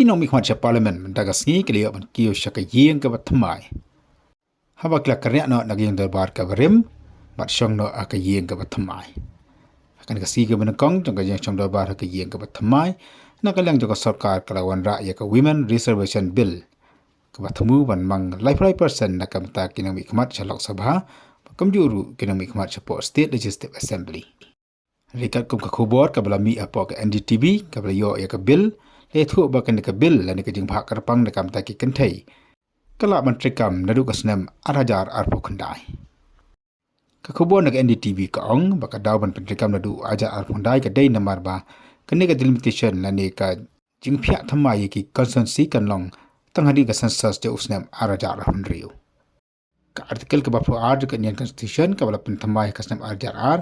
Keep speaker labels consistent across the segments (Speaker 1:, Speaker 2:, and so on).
Speaker 1: kinong mi khmat cha parliament mendagas ngi kelio ban kiyo shaka yeng ka batmai haba kla karya no naging darbar ka barim bat shong no aka yeng ka batmai akan kasi ka benakong jong ka jeng shong darbar ka yeng ka batmai nakalang jong ka sarkar kala Wanrah ya ka women reservation bill ka batmu ban mang life person nakamta kinong mi khmat cha lok sabha kamjuru kinong mi khmat cha po state legislative assembly rikat kum ka khubor ka bala mi apo ka NDTV ka bala yo ya ka bill le thu ba kan ka bill la ni ka jing bha karpang na kam ta ki kan thai kala ban Treikam Naduh ka Snem arajar arpo khandai ka khubor na ka NDTV ka ong ba ka daw ban Treikam Naduh ajar arpo khandai ka dei namar ba kan ni ka delimitation la ni ka jing phya thamai ki constituency kan long tanghadi ka census de Snem arajar arpo riu ka artikel ka ba pro ard ka Indian constitution ka bala pen thamai ka Snem arajar ar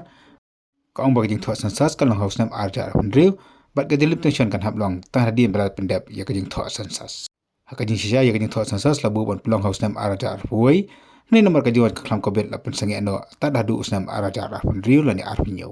Speaker 1: ka ong ba jing thwa census kan long Snem arajar arpo riu bat ka delimitation kan hablong tang hadi berat pendap ya ka jing thwa census haka jing shisha ya ka jing thwa census labu ban pelong Snem arajar arpuai ni nomor ka jiwan ka khlam ko bet la pen sange no ta dadu Snem arajar arpun riu la ni arpinyo